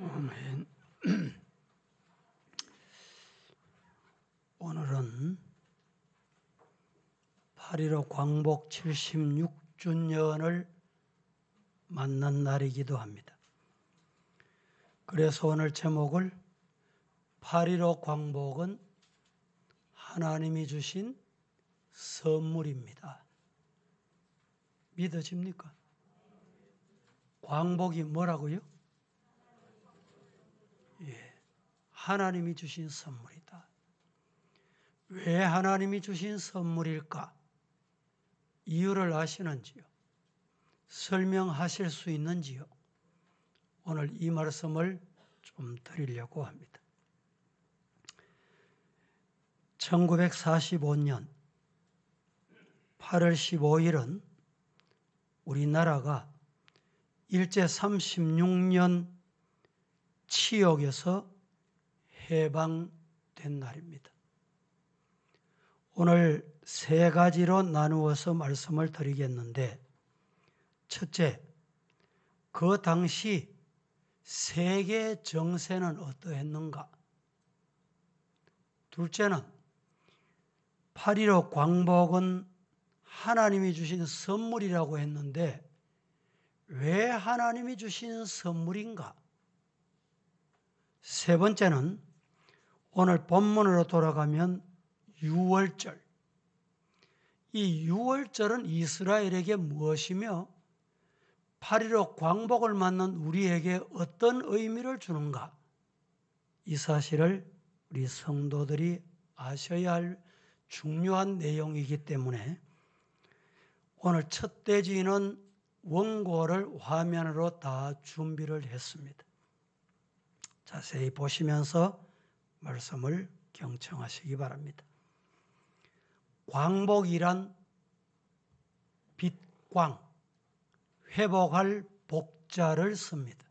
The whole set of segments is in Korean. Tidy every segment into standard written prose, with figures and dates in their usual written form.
아멘. 오늘은 8.15 광복 76주년을 맞는 날이기도 합니다. 그래서 오늘 제목을 8.15 광복은 하나님이 주신 선물입니다. 믿어집니까? 광복이 뭐라고요? 하나님이 주신 선물이다. 왜 하나님이 주신 선물일까? 이유를 아시는지요? 설명하실 수 있는지요? 오늘 이 말씀을 좀 드리려고 합니다. 1945년 8월 15일은 우리나라가 일제 36년 치욕에서 해방된 날입니다. 오늘 세 가지로 나누어서 말씀을 드리겠는데, 첫째, 그 당시 세계 정세는 어떠했는가? 둘째는 8.15 광복은 하나님이 주신 선물이라고 했는데 왜 하나님이 주신 선물인가? 세 번째는 오늘 본문으로 돌아가면 유월절. 이 유월절은 이스라엘에게 무엇이며 8.15 광복을 맞는 우리에게 어떤 의미를 주는가? 이 사실을 우리 성도들이 아셔야 할 중요한 내용이기 때문에 오늘 첫 대지는 원고를 화면으로 다 준비를 했습니다. 자세히 보시면서 말씀을 경청하시기 바랍니다. 광복이란 빛광, 회복할 복자를 씁니다.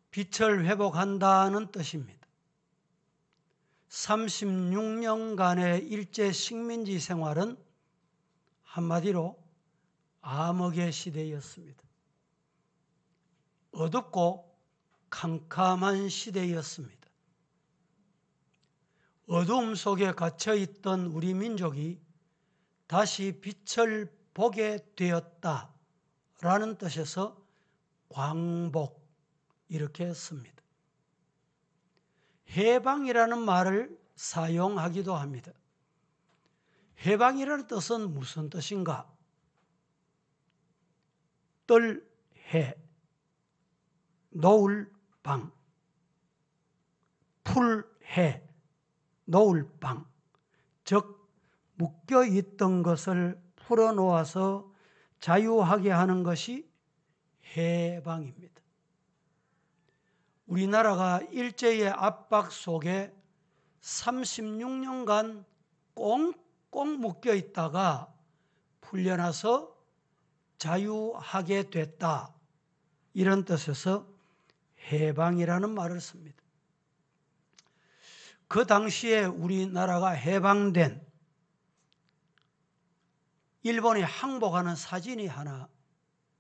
빛을 회복한다는 뜻입니다. 36년간의 일제 식민지 생활은 한마디로 암흑의 시대였습니다. 어둡고 캄캄한 시대였습니다. 어두움 속에 갇혀있던 우리 민족이 다시 빛을 보게 되었다라는 뜻에서 광복 이렇게 씁니다. 해방이라는 말을 사용하기도 합니다. 해방이라는 뜻은 무슨 뜻인가? 뜰 해, 놓을 방, 풀 해, 놓을 방, 즉 묶여있던 것을 풀어놓아서 자유하게 하는 것이 해방입니다. 우리나라가 일제의 압박 속에 36년간 꽁꽁 묶여있다가 풀려나서 자유하게 됐다. 이런 뜻에서 해방이라는 말을 씁니다. 그 당시에 우리나라가 해방된 일본에 항복하는 사진이 하나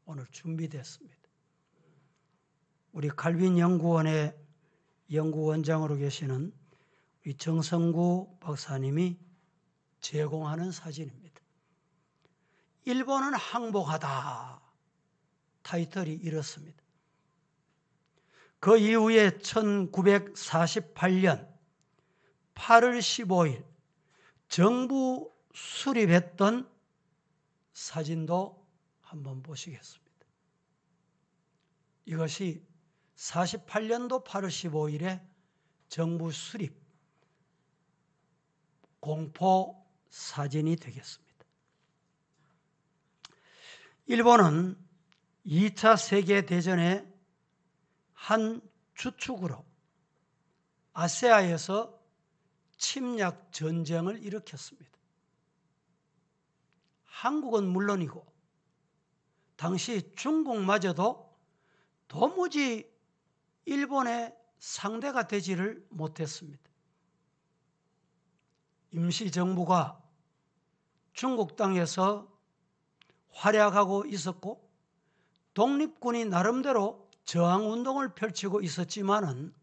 오늘 준비됐습니다. 우리 칼빈 연구원의 연구원장으로 계시는 우리 정성구 박사님이 제공하는 사진입니다. 일본은 항복하다. 타이틀이 이렇습니다. 그 이후에 1948년 8월 15일 정부 수립했던 사진도 한번 보시겠습니다. 이것이 48년도 8월 15일에 정부 수립 공포 사진이 되겠습니다. 일본은 2차 세계대전의 한 주축으로 아세아에서 침략 전쟁을 일으켰습니다. 한국은 물론이고 당시 중국마저도 도무지 일본의 상대가 되지를 못했습니다. 임시정부가 중국 땅에서 활약하고 있었고 독립군이 나름대로 저항운동을 펼치고 있었지만은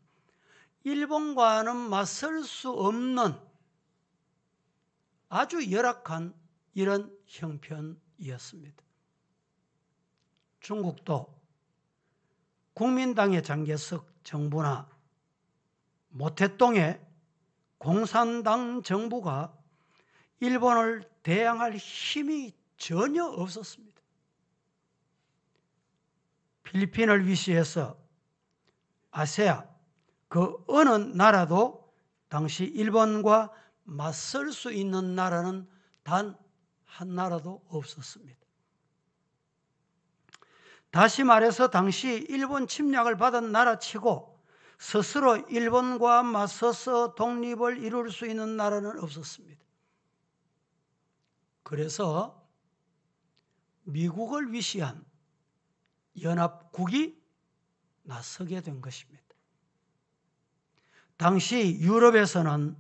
일본과는 맞설 수 없는 아주 열악한 이런 형편이었습니다. 중국도 국민당의 장개석 정부나 모태똥의 공산당 정부가 일본을 대항할 힘이 전혀 없었습니다. 필리핀을 위시해서 아세아 그 어느 나라도 당시 일본과 맞설 수 있는 나라는 단 한 나라도 없었습니다. 다시 말해서 당시 일본 침략을 받은 나라치고 스스로 일본과 맞서서 독립을 이룰 수 있는 나라는 없었습니다. 그래서 미국을 위시한 연합국이 나서게 된 것입니다. 당시 유럽에서는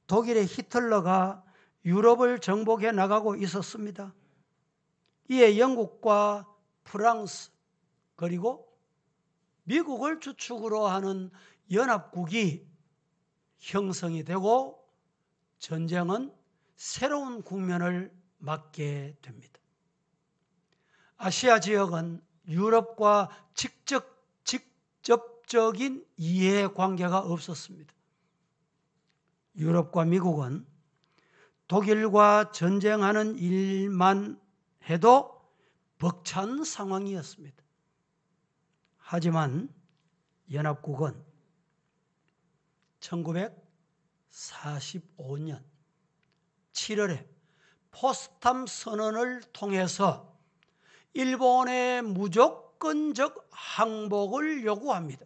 독일의 히틀러가 유럽을 정복해 나가고 있었습니다. 이에 영국과 프랑스 그리고 미국을 주축으로 하는 연합국이 형성이 되고 전쟁은 새로운 국면을 맞게 됩니다. 아시아 지역은 유럽과 직접적인 이해관계가 없었습니다. 유럽과 미국은 독일과 전쟁하는 일만 해도 벅찬 상황이었습니다. 하지만 연합국은 1945년 7월에 포츠담 선언을 통해서 일본의 무조건적 항복을 요구합니다.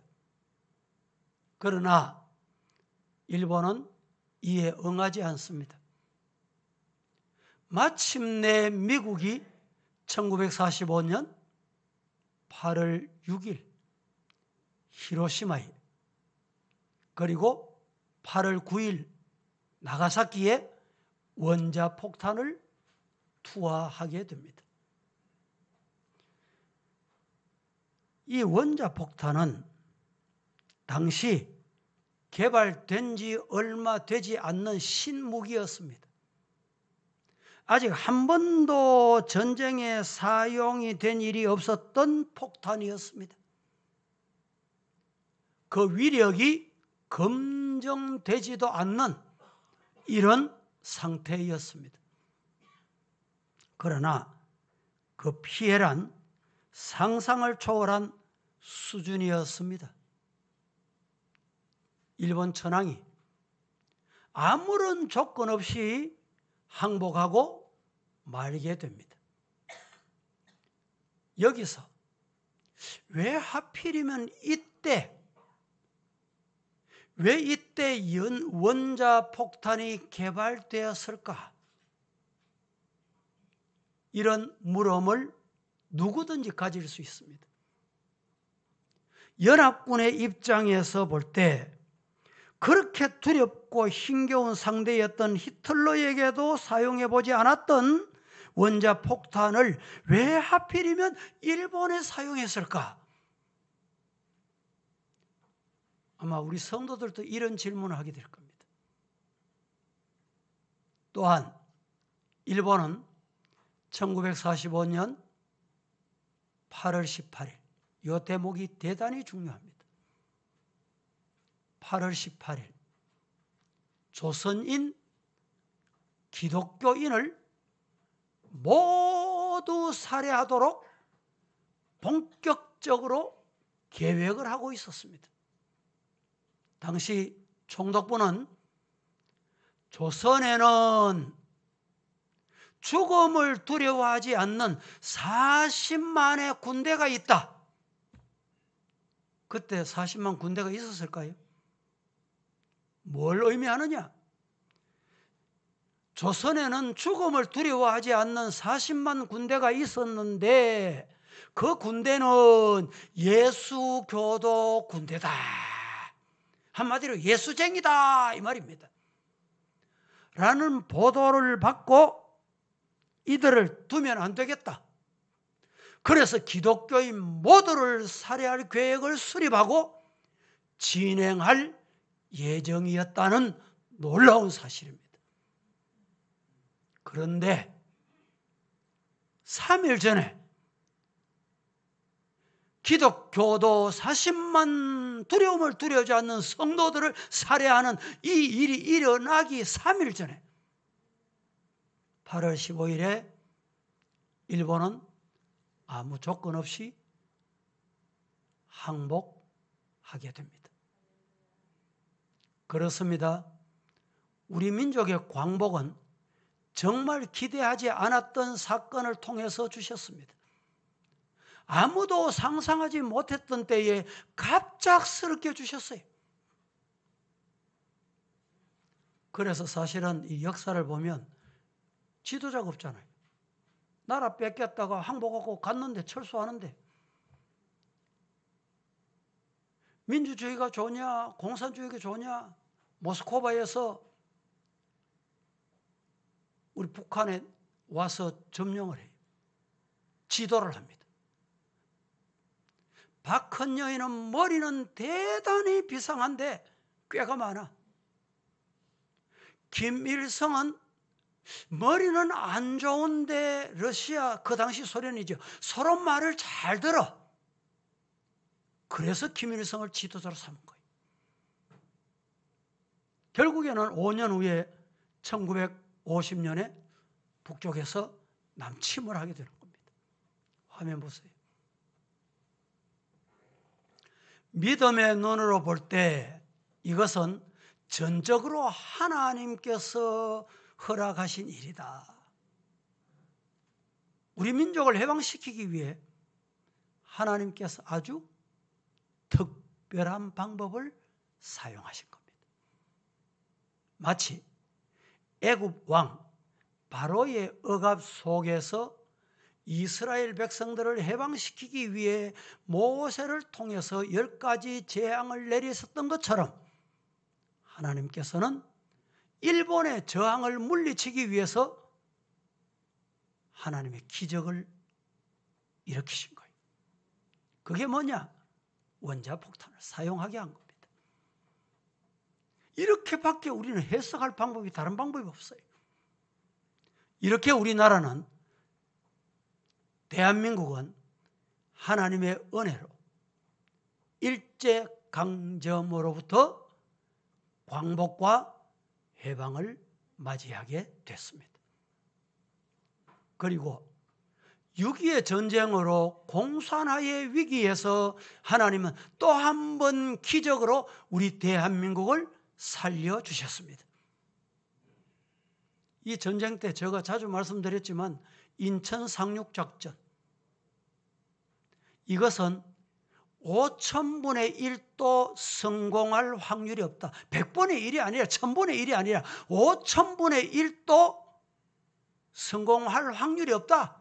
그러나 일본은 이에 응하지 않습니다. 마침내 미국이 1945년 8월 6일 히로시마에 그리고 8월 9일 나가사키에 원자폭탄을 투하하게 됩니다. 이 원자폭탄은 당시 개발된 지 얼마 되지 않는 신무기였습니다. 아직 한 번도 전쟁에 사용이 된 일이 없었던 폭탄이었습니다. 그 위력이 검증되지도 않는 이런 상태였습니다. 그러나 그 피해란 상상을 초월한 수준이었습니다. 일본 천황이 아무런 조건 없이 항복하고 말게 됩니다. 여기서 왜 하필이면 왜 이때 원자폭탄이 개발되었을까? 이런 물음을 누구든지 가질 수 있습니다. 연합군의 입장에서 볼 때 그렇게 두렵고 힘겨운 상대였던 히틀러에게도 사용해보지 않았던 원자폭탄을 왜 하필이면 일본에 사용했을까? 아마 우리 성도들도 이런 질문을 하게 될 겁니다. 또한 일본은 1945년 8월 18일 이 대목이 대단히 중요합니다. 8월 18일 조선인 기독교인을 모두 살해하도록 본격적으로 계획을 하고 있었습니다. 당시 총독부는 조선에는 죽음을 두려워하지 않는 40만의 군대가 있다. 그때 40만 군대가 있었을까요? 뭘 의미하느냐? 조선에는 죽음을 두려워하지 않는 40만 군대가 있었는데 그 군대는 예수교도 군대다. 한마디로 예수쟁이다 이 말입니다. 라는 보도를 받고 이들을 두면 안 되겠다. 그래서 기독교인 모두를 살해할 계획을 수립하고 진행할 예정이었다는 놀라운 사실입니다. 그런데 3일 전에 기독교도 40만 두려움을 두려워하지 않는 성도들을 살해하는 이 일이 일어나기 3일 전에 8월 15일에 일본은 아무 조건 없이 항복하게 됩니다. 그렇습니다. 우리 민족의 광복은 정말 기대하지 않았던 사건을 통해서 주셨습니다. 아무도 상상하지 못했던 때에 갑작스럽게 주셨어요. 그래서 사실은 이 역사를 보면 지도자가 없잖아요. 나라 뺏겼다가 항복하고 갔는데 철수하는데 민주주의가 좋냐 공산주의가 좋냐 모스크바에서 우리 북한에 와서 점령을 해요. 지도를 합니다. 박헌여인은 머리는 대단히 비상한데 꾀가 많아. 김일성은 머리는 안 좋은데 러시아, 그 당시 소련이죠. 서로 말을 잘 들어. 그래서 김일성을 지도자로 삼은 거예요. 결국에는 5년 후에 1950년에 북쪽에서 남침을 하게 되는 겁니다. 화면 보세요. 믿음의 눈으로 볼 때 이것은 전적으로 하나님께서 허락하신 일이다. 우리 민족을 해방시키기 위해 하나님께서 아주 특별한 방법을 사용하신 겁니다. 마치 애굽 왕 바로의 억압 속에서 이스라엘 백성들을 해방시키기 위해 모세를 통해서 10가지 재앙을 내리셨던 것처럼 하나님께서는 일본의 저항을 물리치기 위해서 하나님의 기적을 일으키신 거예요. 그게 뭐냐? 원자폭탄을 사용하게 한 겁니다. 이렇게밖에 우리는 해석할 방법이 다른 방법이 없어요. 이렇게 우리나라는 대한민국은 하나님의 은혜로 일제강점으로부터 광복과 해방을 맞이하게 됐습니다. 그리고 6.25 전쟁으로 공산화의 위기에서 하나님은 또 한 번 기적으로 우리 대한민국을 살려주셨습니다. 이 전쟁 때 제가 자주 말씀드렸지만 인천 상륙작전, 이것은 5000분의 1도 성공할 확률이 없다. 100분의 1이 아니라 1000분의 1이 아니라 5000분의 1도 성공할 확률이 없다.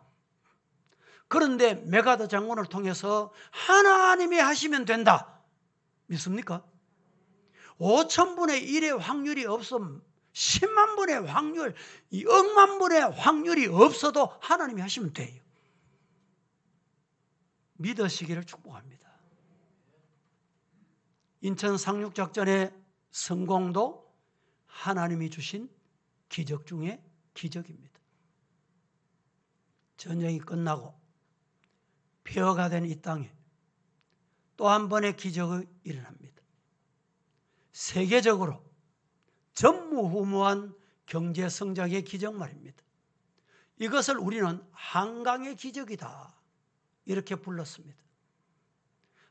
그런데 메가더 장군을 통해서 하나님이 하시면 된다. 믿습니까? 5000분의 1의 확률이 없으면 10만 분의 확률, 1억만 분의 확률이 없어도 하나님이 하시면 돼요. 믿으시기를 축복합니다. 인천 상륙작전의 성공도 하나님이 주신 기적 중에 기적입니다. 전쟁이 끝나고 폐허가 된 이 땅에 또 한 번의 기적이 일어납니다. 세계적으로 전무후무한 경제 성장의 기적 말입니다. 이것을 우리는 한강의 기적이다 이렇게 불렀습니다.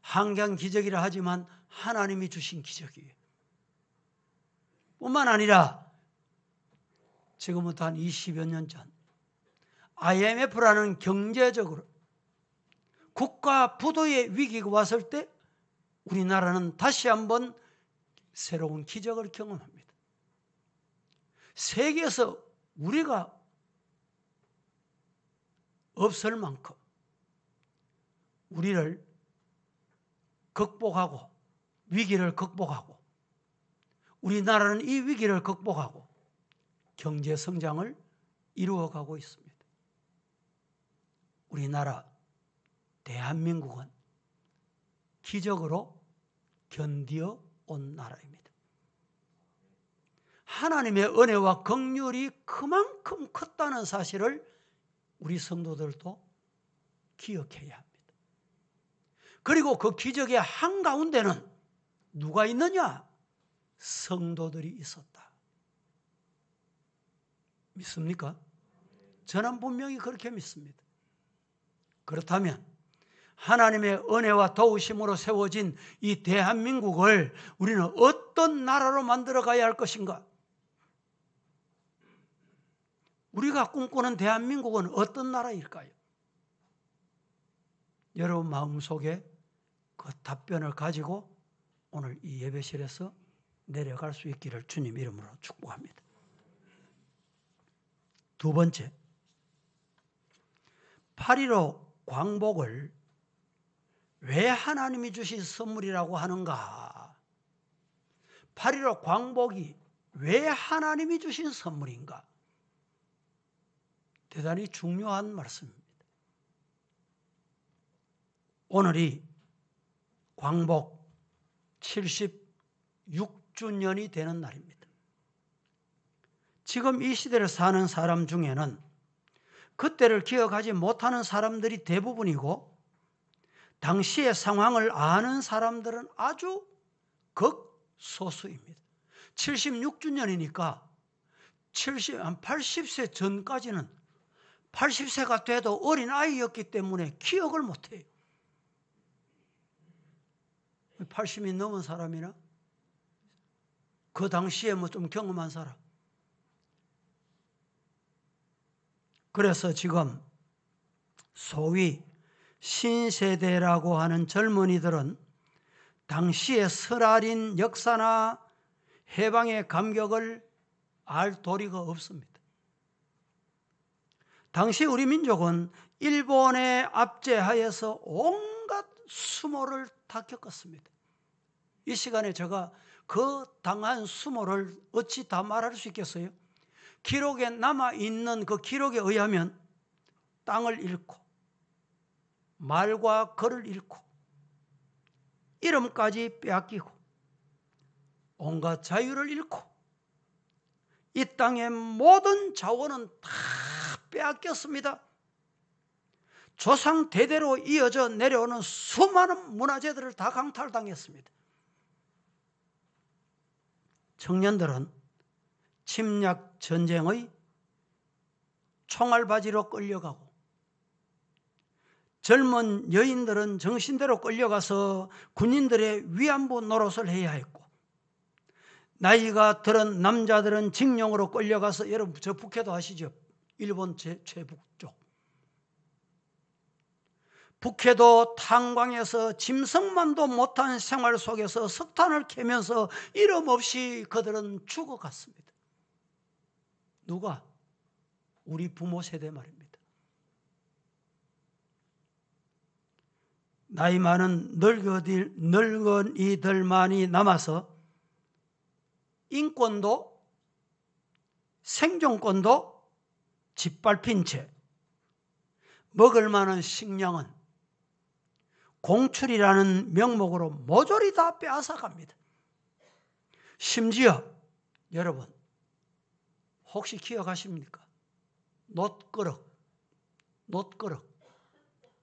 한강 기적이라 하지만 하나님이 주신 기적이에요. 뿐만 아니라 지금부터 한 20여 년 전 IMF라는 경제적으로 국가 부도의 위기가 왔을 때 우리나라는 다시 한번 새로운 기적을 경험합니다. 세계에서 우리가 없을 만큼 우리를 극복하고 위기를 극복하고 우리나라는 이 위기를 극복하고 경제 성장을 이루어가고 있습니다. 우리나라 대한민국은 기적으로 견디어 온 나라입니다. 하나님의 은혜와 긍휼이 그만큼 컸다는 사실을 우리 성도들도 기억해야 합니다. 그리고 그 기적의 한가운데는 누가 있느냐? 성도들이 있었다. 믿습니까? 저는 분명히 그렇게 믿습니다. 그렇다면 하나님의 은혜와 도우심으로 세워진 이 대한민국을 우리는 어떤 나라로 만들어 가야 할 것인가? 우리가 꿈꾸는 대한민국은 어떤 나라일까요? 여러분 마음속에 그 답변을 가지고 오늘 이 예배실에서 내려갈 수 있기를 주님 이름으로 축복합니다. 두 번째, 8.15 광복을 왜 하나님이 주신 선물이라고 하는가? 8.15 광복이 왜 하나님이 주신 선물인가? 대단히 중요한 말씀입니다. 오늘이 광복 76주년이 되는 날입니다. 지금 이 시대를 사는 사람 중에는 그때를 기억하지 못하는 사람들이 대부분이고 당시의 상황을 아는 사람들은 아주 극소수입니다. 76주년이니까 80세 전까지는 80세가 돼도 어린아이였기 때문에 기억을 못해요. 80이 넘은 사람이나 그 당시에 뭐 좀 경험한 사람. 그래서 지금 소위 신세대라고 하는 젊은이들은 당시의 설알인 역사나 해방의 감격을 알 도리가 없습니다. 당시 우리 민족은 일본의 압제하에서 온갖 수모를 다 겪었습니다. 이 시간에 제가 그 당한 수모를 어찌 다 말할 수 있겠어요? 기록에 남아있는 그 기록에 의하면 땅을 잃고 말과 걸을 잃고 이름까지 빼앗기고 온갖 자유를 잃고 이 땅의 모든 자원은 다 빼앗겼습니다. 조상 대대로 이어져 내려오는 수많은 문화재들을 다 강탈당했습니다. 청년들은 침략 전쟁의 총알바지로 끌려가고 젊은 여인들은 정신대로 끌려가서 군인들의 위안부 노릇을 해야 했고 나이가 들은 남자들은 징용으로 끌려가서 여러분 저 북해도 아시죠? 일본 최북 쪽. 북해도 탄광에서 짐승만도 못한 생활 속에서 석탄을 캐면서 이름 없이 그들은 죽어갔습니다. 누가? 우리 부모 세대 말입니다. 나이 많은 늙은이들만이 남아서 인권도 생존권도 짓밟힌 채 먹을 만한 식량은 공출이라는 명목으로 모조리 다 빼앗아갑니다. 심지어 여러분 혹시 기억하십니까? 놋그릇,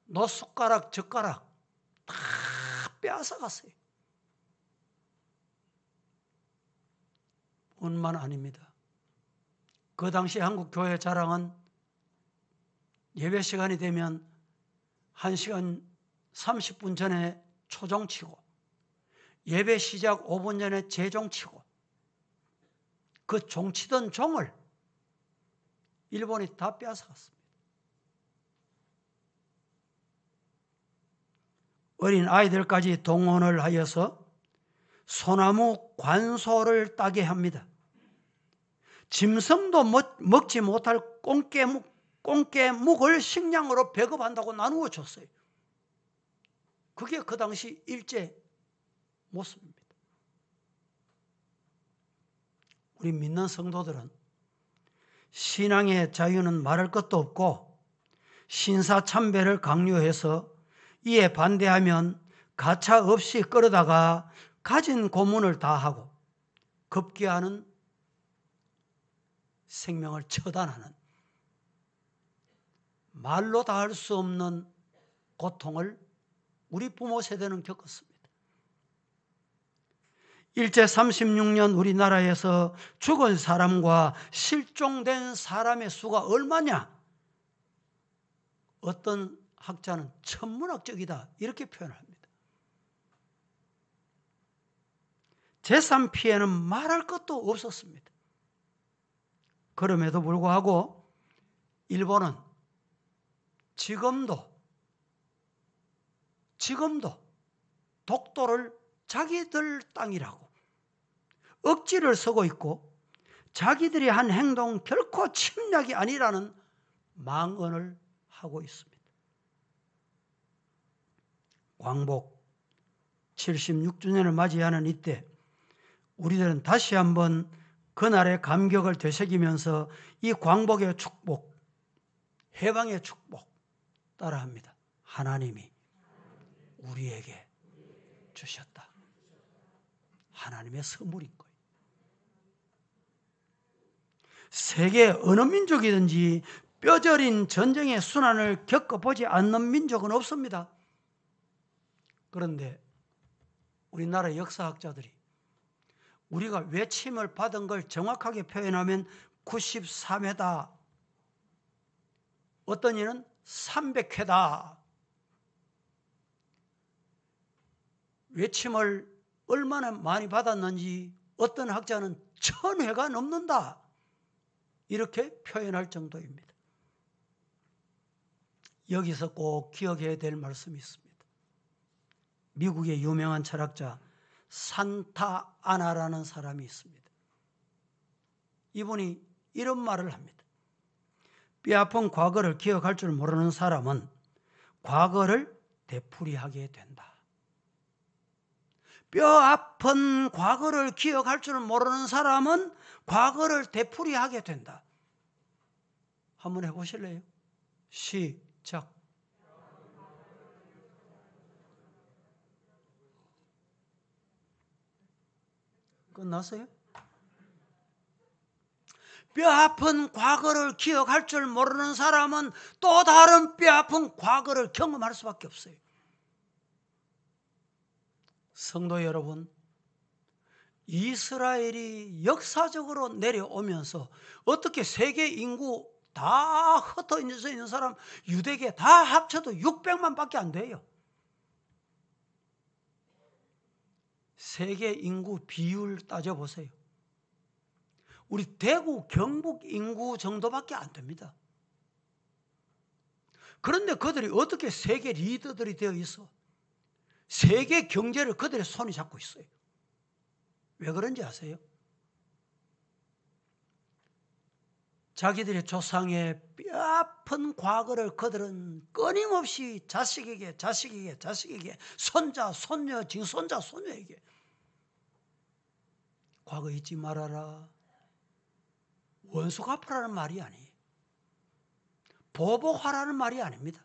놋숟가락, 젓가락 다 빼앗아갔어요. 뿐만 아닙니다. 그 당시 한국 교회 자랑은 예배 시간이 되면 1시간 30분 전에 초종치고 예배 시작 5분 전에 재종치고 그 종치던 종을 일본이 다 빼앗아갔습니다. 어린 아이들까지 동원을 하여서 소나무 관소를 따게 합니다. 짐승도 먹지 못할 꽁깨묵을 식량으로 배급한다고 나누어 줬어요. 그게 그 당시 일제 모습입니다. 우리 믿는 성도들은 신앙의 자유는 말할 것도 없고 신사참배를 강요해서 이에 반대하면 가차 없이 끌어다가 가진 고문을 다하고 급기야는 생명을 처단하는 말로 다 할 수 없는 고통을 우리 부모 세대는 겪었습니다. 일제 36년 우리나라에서 죽은 사람과 실종된 사람의 수가 얼마냐? 어떤 학자는 천문학적이다 이렇게 표현합니다. 재산 피해는 말할 것도 없었습니다. 그럼에도 불구하고 일본은 지금도 독도를 자기들 땅이라고 억지를 쓰고 있고 자기들이 한 행동 결코 침략이 아니라는 망언을 하고 있습니다. 광복 76주년을 맞이하는 이때 우리들은 다시 한번 그날의 감격을 되새기면서 이 광복의 축복, 해방의 축복 따라합니다. 하나님이 우리에게 주셨다. 하나님의 선물인 거예요. 세계 어느 민족이든지 뼈저린 전쟁의 순환을 겪어보지 않는 민족은 없습니다. 그런데 우리나라 역사학자들이 우리가 외침을 받은 걸 정확하게 표현하면 93회다. 어떤 이는 300회다. 외침을 얼마나 많이 받았는지 어떤 학자는 1000회가 넘는다. 이렇게 표현할 정도입니다. 여기서 꼭 기억해야 될 말씀이 있습니다. 미국의 유명한 철학자 산타 아나라는 사람이 있습니다. 이분이 이런 말을 합니다. 뼈아픈 과거를 기억할 줄 모르는 사람은 과거를 되풀이하게 된다. 뼈아픈 과거를 기억할 줄 모르는 사람은 과거를 되풀이하게 된다. 한번 해보실래요? 시작. 끝났어요? 뼈아픈 과거를 기억할 줄 모르는 사람은 또 다른 뼈아픈 과거를 경험할 수밖에 없어요. 성도 여러분, 이스라엘이 역사적으로 내려오면서 어떻게 세계 인구 다 흩어져 있는 사람 유대계 다 합쳐도 600만 밖에 안 돼요. 세계 인구 비율 따져보세요. 우리 대구, 경북 인구 정도밖에 안 됩니다. 그런데 그들이 어떻게 세계 리더들이 되어 있어? 세계 경제를 그들의 손이 잡고 있어요. 왜 그런지 아세요? 자기들의 조상의 뼈아픈 과거를 그들은 끊임없이 자식에게 손자, 손녀, 증손자, 손녀에게 과거 잊지 말아라. 원수 갚으라는 말이 아니에요. 보복하라는 말이 아닙니다.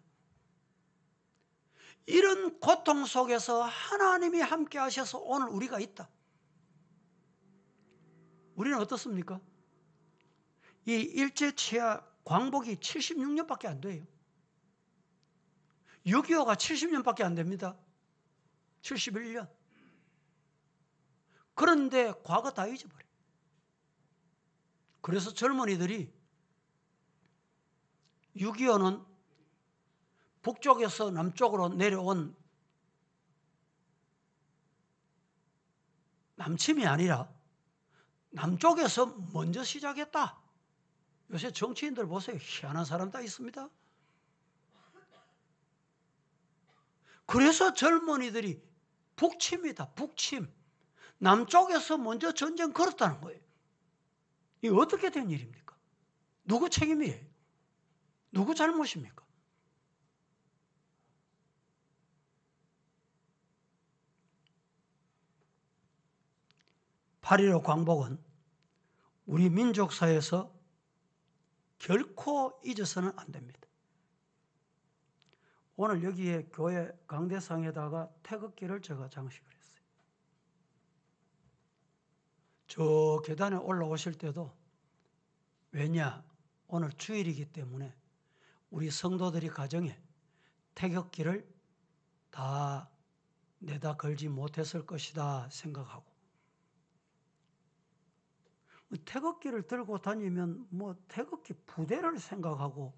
이런 고통 속에서 하나님이 함께 하셔서 오늘 우리가 있다. 우리는 어떻습니까? 이 일제치하 광복이 76년밖에 안 돼요. 6.25가 70년밖에 안 됩니다. 71년. 그런데 과거 다 잊어버려요. 그래서 젊은이들이 6.25는 북쪽에서 남쪽으로 내려온 남침이 아니라 남쪽에서 먼저 시작했다. 요새 정치인들 보세요. 희한한 사람 다 있습니다. 그래서 젊은이들이 북침이다. 북침. 남쪽에서 먼저 전쟁 걸었다는 거예요. 이게 어떻게 된 일입니까? 누구 책임이에요? 누구 잘못입니까? (8.15) 광복은 우리 민족사에서 결코 잊어서는 안 됩니다. 오늘 여기에 교회 강대상에다가 태극기를 제가 장식을 했어요. 저 계단에 올라오실 때도, 왜냐? 오늘 주일이기 때문에 우리 성도들이 가정에 태극기를 다 내다 걸지 못했을 것이다 생각하고, 태극기를 들고 다니면 뭐 태극기 부대를 생각하고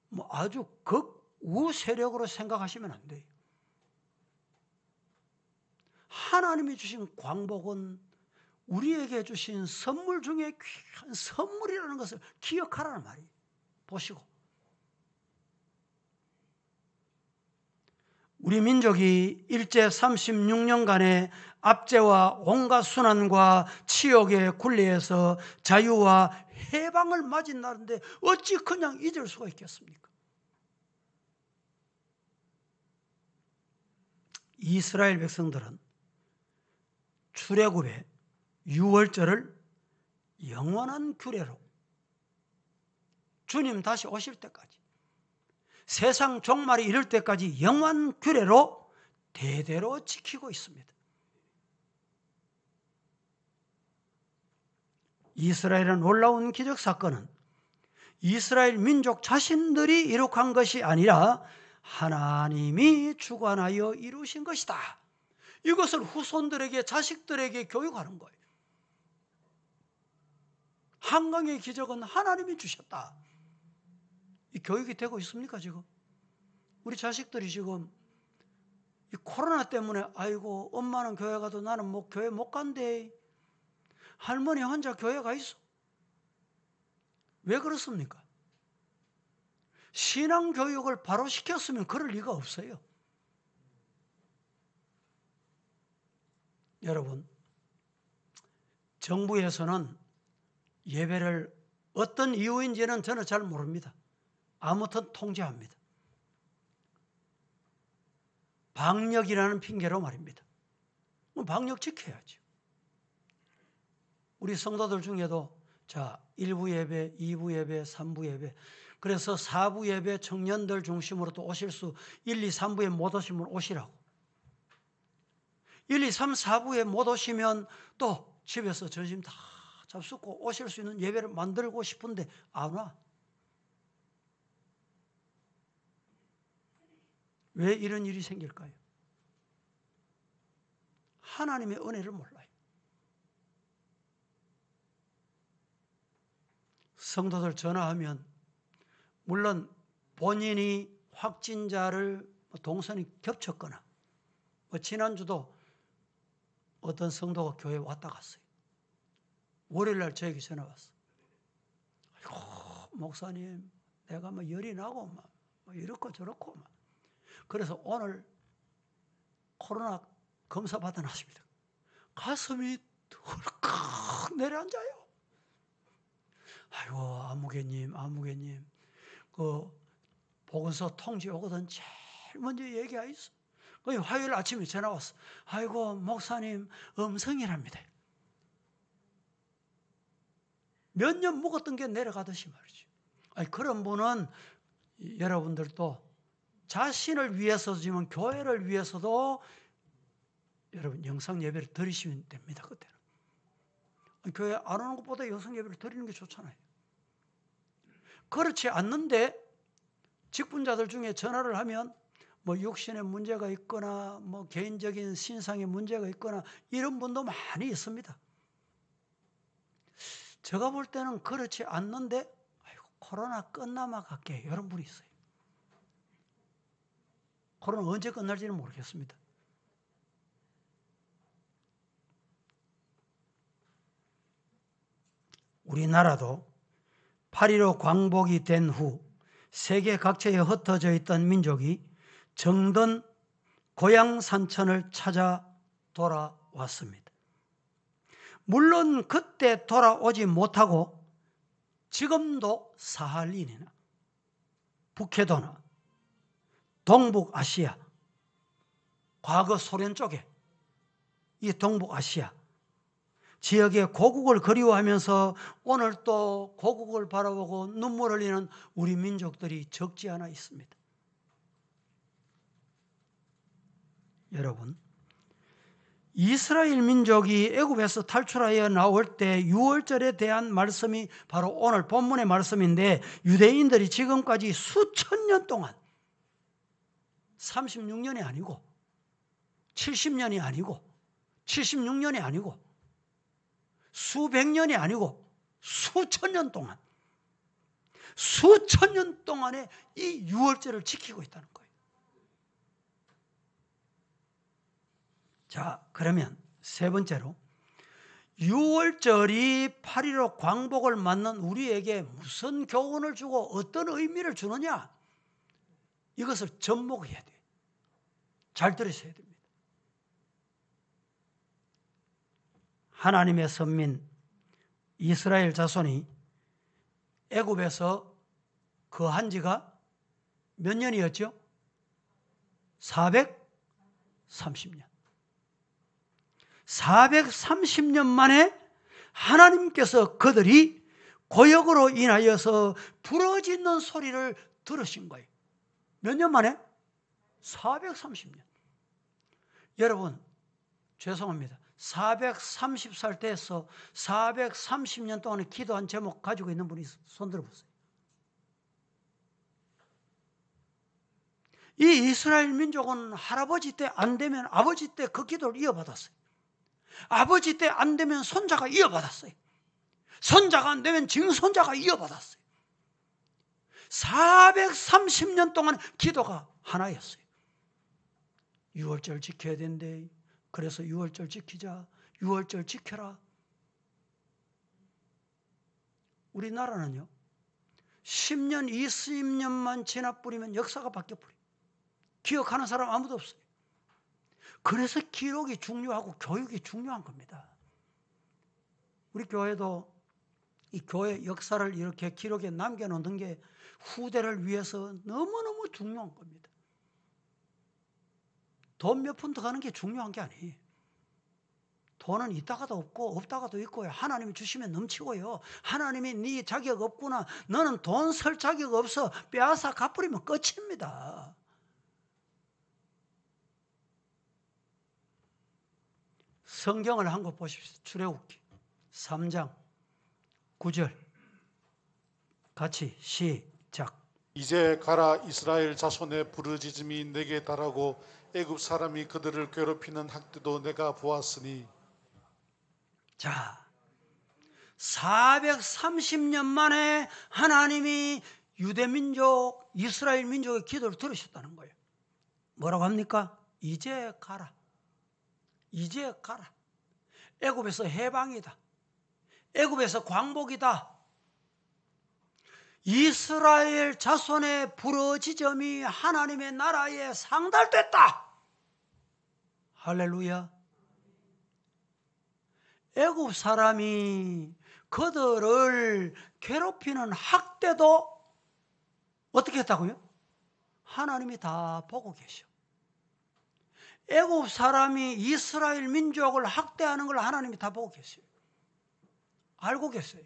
뭐 아주 극우 세력으로 생각하시면 안 돼요. 하나님이 주신 광복은 우리에게 주신 선물 중에 귀한 선물이라는 것을 기억하라는 말이에요. 보시고, 우리 민족이 일제 36년간의 압제와 온갖 순환과 치욕의 굴레에서 자유와 해방을 맞은 날인데 어찌 그냥 잊을 수가 있겠습니까? 이스라엘 백성들은 출애굽의 유월절을 영원한 규례로 주님 다시 오실 때까지, 세상 종말이 이를 때까지 영원한 규례로 대대로 지키고 있습니다. 이스라엘의 놀라운 기적 사건은 이스라엘 민족 자신들이 이룩한 것이 아니라 하나님이 주관하여 이루신 것이다. 이것을 후손들에게, 자식들에게 교육하는 거예요. 한강의 기적은 하나님이 주셨다. 이 교육이 되고 있습니까 지금? 우리 자식들이 지금 이 코로나 때문에 아이고 엄마는 교회 가도 나는 뭐 교회 못 간대. 할머니 혼자 교회 가 있어. 왜 그렇습니까? 신앙 교육을 바로 시켰으면 그럴 리가 없어요. 여러분, 정부에서는 예배를 어떤 이유인지는 저는 잘 모릅니다. 아무튼 통제합니다. 방역이라는 핑계로 말입니다. 방역 지켜야죠. 우리 성도들 중에도 자 1부 예배, 2부 예배, 3부 예배, 그래서 4부 예배 청년들 중심으로 또 오실 수 1, 2, 3부에 못 오시면 오시라고. 1, 2, 3, 4부에 못 오시면 또 집에서 점심 다 잡수고 오실 수 있는 예배를 만들고 싶은데 안 와. 왜 이런 일이 생길까요? 하나님의 은혜를 몰라요. 성도들 전화하면 물론 본인이 확진자를 동선이 겹쳤거나 지난주도 어떤 성도가 교회에 왔다 갔어요. 월요일날 저에게 전화 왔어. 아이고 목사님 내가 뭐 열이 나고 막 이렇고 저렇고 막. 그래서 오늘 코로나 검사 받아 놨습니다. 가슴이 덜컥 내려앉아요. 아이고 아무개님 그 보건소 통지 오거든 제일 먼저 얘기하였어. 그 화요일 아침에 전화 왔어. 아이고 목사님 음성이랍니다. 몇 년 묵었던 게 내려가듯이 말이죠. 아니, 그런 분은 여러분들도 자신을 위해서지만 교회를 위해서도 여러분 영상 예배를 드리시면 됩니다. 그때는 교회 안 오는 것보다 영상 예배를 드리는 게 좋잖아요. 그렇지 않는데 직분자들 중에 전화를 하면 뭐 육신의 문제가 있거나 뭐 개인적인 신상의 문제가 있거나 이런 분도 많이 있습니다. 제가 볼 때는 그렇지 않는데 아이고, 코로나 끝나마 갈게 이런 분이 있어요. 코로나 언제 끝날지는 모르겠습니다. 우리나라도 8.15 광복이 된 후 세계 각처에 흩어져 있던 민족이 정든 고향 산천을 찾아 돌아왔습니다. 물론 그때 돌아오지 못하고 지금도 사할린이나 북해도나 동북아시아, 과거 소련 쪽에 이 동북아시아 지역의 고국을 그리워하면서 오늘 또 고국을 바라보고 눈물 흘리는 우리 민족들이 적지 않아 있습니다. 여러분, 이스라엘 민족이 애굽에서 탈출하여 나올 때 유월절에 대한 말씀이 바로 오늘 본문의 말씀인데, 유대인들이 지금까지 수천 년 동안 36년이 아니고 70년이 아니고 76년이 아니고 수백 년이 아니고 수천 년 동안에 이 유월절을 지키고 있다는 거예요. 자, 그러면 세 번째로, 유월절이 8.15 광복을 맞는 우리에게 무슨 교훈을 주고 어떤 의미를 주느냐, 이것을 접목해야 돼요. 잘 들으셔야 됩니다. 하나님의 선민 이스라엘 자손이 애굽에서 거한 지가 몇 년이었죠? 430년. 430년 만에 하나님께서 그들이 고역으로 인하여서 부러지는 소리를 들으신 거예요. 몇 년 만에? 430년. 여러분, 죄송합니다. 430살 때에서 430년 동안에 기도한 제목 가지고 있는 분이 손 들어보세요. 이 이스라엘 민족은 할아버지 때 안 되면 아버지 때 그 기도를 이어받았어요. 아버지 때 안 되면 손자가 이어받았어요. 손자가 안 되면 증손자가 이어받았어요. 430년 동안 기도가 하나였어요. 유월절 지켜야 된대. 그래서 유월절 지키자. 유월절 지켜라. 우리나라는요, 10년, 20년만 지나버리면 역사가 바뀌어버려요. 기억하는 사람 아무도 없어요. 그래서 기록이 중요하고 교육이 중요한 겁니다. 우리 교회도 이 교회 역사를 이렇게 기록에 남겨놓는 게 후대를 위해서 너무너무 중요한 겁니다. 돈 몇 푼 더 가는 게 중요한 게 아니에요. 돈은 있다가도 없고 없다가도 있고요. 하나님이 주시면 넘치고요. 하나님이 네 자격 없구나, 너는 돈 쓸 자격 없어, 빼앗아 갚으리면 끝입니다. 성경을 한 거 보십시오. 출애굽기 3장 9절 같이 시작. 이제 가라. 이스라엘 자손의 부르짖음이 내게 달하고 애굽 사람이 그들을 괴롭히는 학대도 내가 보았으니. 자, 430년 만에 하나님이 유대민족, 이스라엘 민족의 기도를 들으셨다는 거예요. 뭐라고 합니까? 이제 가라. 이제 가라. 애굽에서 해방이다. 애굽에서 광복이다. 이스라엘 자손의 부르짖음이 하나님의 나라에 상달됐다. 할렐루야. 애굽 사람이 그들을 괴롭히는 학대도 어떻게 했다고요? 하나님이 다 보고 계셔. 애굽 사람이 이스라엘 민족을 학대하는 걸 하나님이 다 보고 계세요. 알고 계세요.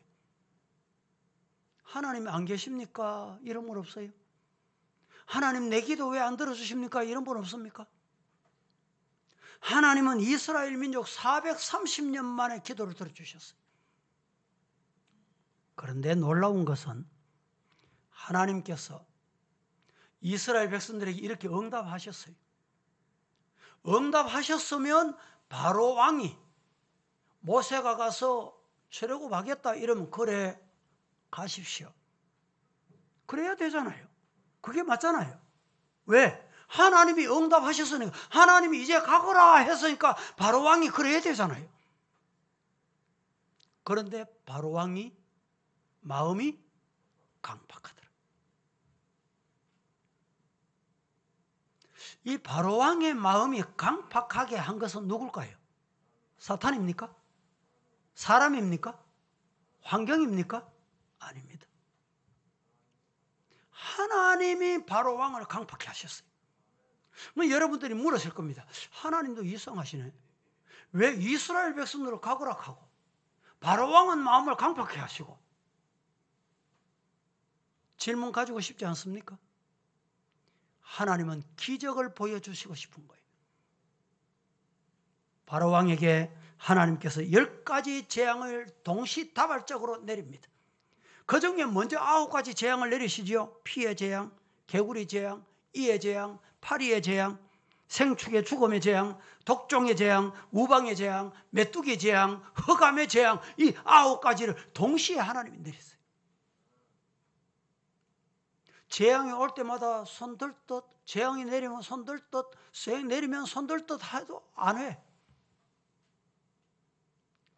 하나님 안 계십니까? 이런 분 없어요? 하나님 내 기도 왜 안 들어주십니까? 이런 분 없습니까? 하나님은 이스라엘 민족 430년 만에 기도를 들어주셨어요. 그런데 놀라운 것은 하나님께서 이스라엘 백성들에게 이렇게 응답하셨어요. 응답하셨으면 바로 왕이 모세가 가서 출애굽하겠다 이러면 그래 가십시오. 그래야 되잖아요. 그게 맞잖아요. 왜? 하나님이 응답하셨으니까, 하나님이 이제 가거라 했으니까 바로 왕이 그래야 되잖아요. 그런데 바로 왕이 마음이 강팍하더라. 이 바로 왕의 마음이 강팍하게 한 것은 누굴까요? 사탄입니까? 사람입니까? 환경입니까? 아닙니다. 하나님이 바로 왕을 강팍하게 하셨어요. 여러분들이 물으실 겁니다. 하나님도 이상하시네. 왜 이스라엘 백성들을 가거라 하고 바로 왕은 마음을 강팍하게 하시고? 질문 가지고 싶지 않습니까? 하나님은 기적을 보여주시고 싶은 거예요. 바로 왕에게 하나님께서 10가지 재앙을 동시다발적으로 내립니다. 그 중에 먼저 9가지 재앙을 내리시지요. 피의 재앙, 개구리 재앙, 이의 재앙, 파리의 재앙, 생축의 죽음의 재앙, 독종의 재앙, 우방의 재앙, 메뚜기 재앙, 흑암의 재앙, 이 9가지를 동시에 하나님이 내렸어요. 재앙이 올 때마다 손들 듯, 재앙이 내리면 손들 듯, 재앙이 내리면 손들 듯 해도 안 해.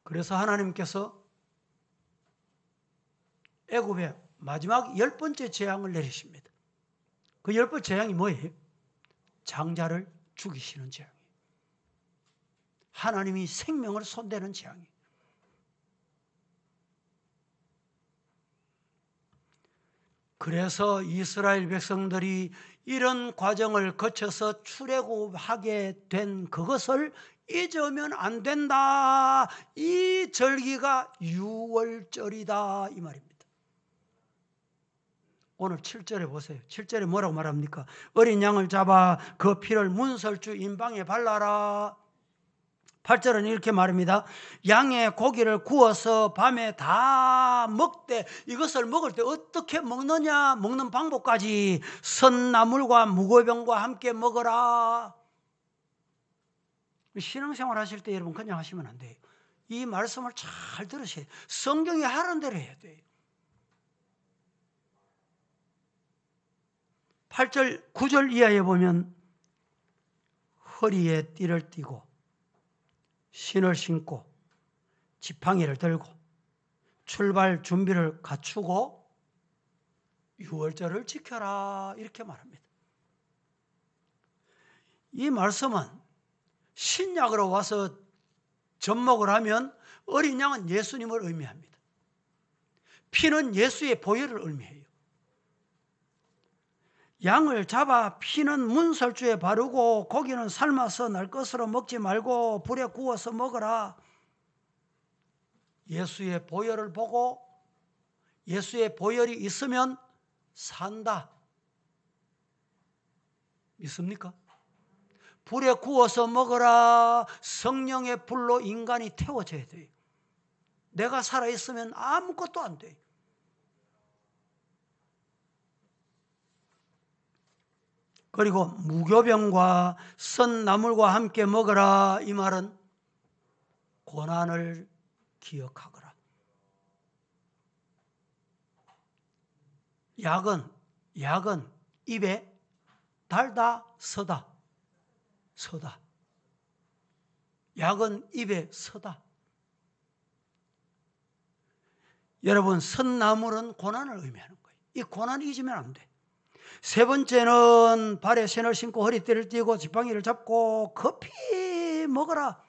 그래서 하나님께서 애굽에 마지막 10번째 재앙을 내리십니다. 그 10번째 재앙이 뭐예요? 장자를 죽이시는 재앙이에요. 하나님이 생명을 손대는 재앙이에요. 그래서 이스라엘 백성들이 이런 과정을 거쳐서 출애굽하게 된 그것을 잊으면 안 된다. 이 절기가 유월절이다 이 말입니다. 오늘 7절에 보세요. 7절에 뭐라고 말합니까? 어린 양을 잡아 그 피를 문설주 임방에 발라라. 8절은 이렇게 말합니다. 양의 고기를 구워서 밤에 다 먹되 이것을 먹을 때 어떻게 먹느냐 먹는 방법까지 선나물과 무고병과 함께 먹어라. 신앙생활 하실 때 여러분 그냥 하시면 안 돼요. 이 말씀을 잘 들으셔야 돼요. 성경이 하는 대로 해야 돼요. 8절 9절 이하에 보면 허리에 띠를 띠고 신을 신고 지팡이를 들고 출발 준비를 갖추고 유월절을 지켜라 이렇게 말합니다. 이 말씀은 신약으로 와서 접목을 하면 어린 양은 예수님을 의미합니다. 피는 예수의 보혈을 의미해요. 양을 잡아 피는 문설주에 바르고 고기는 삶아서 날 것으로 먹지 말고 불에 구워서 먹어라. 예수의 보혈을 보고 예수의 보혈이 있으면 산다. 믿습니까? 불에 구워서 먹어라. 성령의 불로 인간이 태워져야 돼요. 내가 살아있으면 아무것도 안 돼요. 그리고 무교병과 선나물과 함께 먹어라. 이 말은 고난을 기억하거라. 약은 입에 달다 서다. 약은 입에 서다. 여러분, 선나물은 고난을 의미하는 거예요. 이 고난을 잊으면 안 돼. 세 번째는 발에 신을 신고 허리띠를 띠고 지팡이를 잡고 급히 먹어라.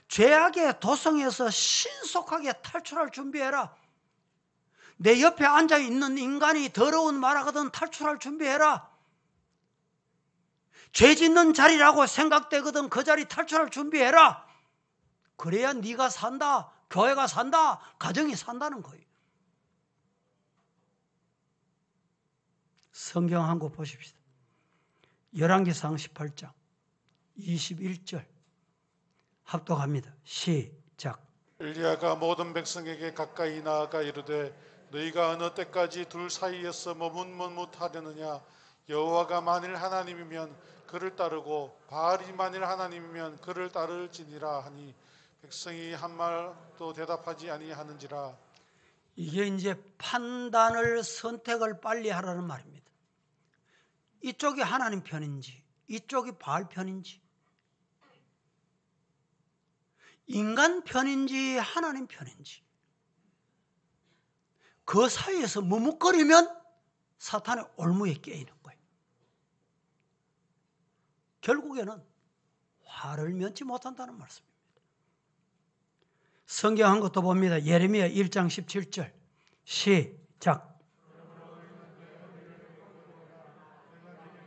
죄악의 도성에서 신속하게 탈출할 준비해라. 내 옆에 앉아있는 인간이 더러운 말하거든 탈출할 준비해라. 죄 짓는 자리라고 생각되거든 그 자리 탈출할 준비해라. 그래야 네가 산다. 교회가 산다. 가정이 산다는 거예요. 성경 한 곳 보십시다. 열왕기상 18장 21절 합독합니다. 시작. 엘리야가 모든 백성에게 가까이 나아가 이르되 너희가 어느 때까지 둘 사이에서 머뭇머뭇하려느냐. 여호와가 만일 하나님이면 그를 따르고 바알이 만일 하나님이면 그를 따를지니라 하니 백성이 한 말도 대답하지 아니하는지라. 이게 이제 판단을 선택을 빨리 하라는 말입니다. 이쪽이 하나님 편인지 이쪽이 바알 편인지 인간 편인지 하나님 편인지 그 사이에서 머뭇거리면 사탄의 올무에 깨이는 거예요. 결국에는 화를 면치 못한다는 말씀입니다. 성경 한 것도 봅니다. 예레미야 1장 17절 시작.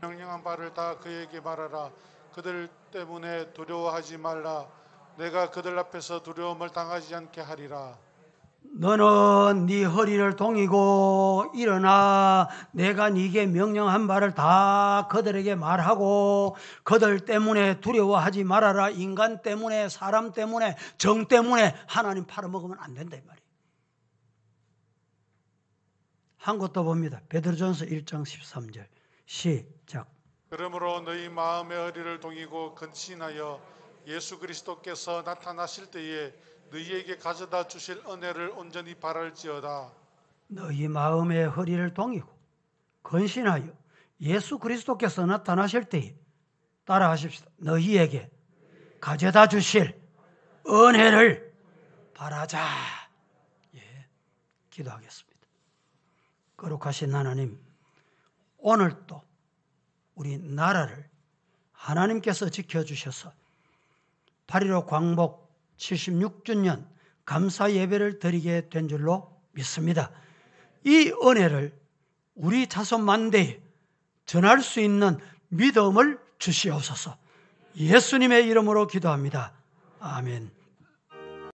명령한 바를 다 그에게 말하라. 그들 때문에 두려워하지 말라. 내가 그들 앞에서 두려움을 당하지 않게 하리라. 너는 네 허리를 동이고 일어나 내가 네게 명령한 바를 다 그들에게 말하고 그들 때문에 두려워하지 말아라. 인간 때문에, 사람 때문에, 정 때문에 하나님 팔아먹으면 안 된다 이 말이에요. 한 곳 더 봅니다. 베드로전서 1장 13절 시작. 그러므로 너희 마음의 허리를 동이고 근신하여 예수 그리스도께서 나타나실 때에 너희에게 가져다 주실 은혜를 온전히 바랄지어다. 너희 마음의 허리를 동이고 근신하여 예수 그리스도께서 나타나실 때에 따라하십시다. 너희에게 가져다 주실 은혜를 바라자. 예, 기도하겠습니다. 거룩하신 하나님, 오늘도 우리 나라를 하나님께서 지켜주셔서 8.15 광복 76주년 감사 예배를 드리게 된 줄로 믿습니다. 이 은혜를 우리 자손 만대에 전할 수 있는 믿음을 주시옵소서. 예수님의 이름으로 기도합니다. 아멘.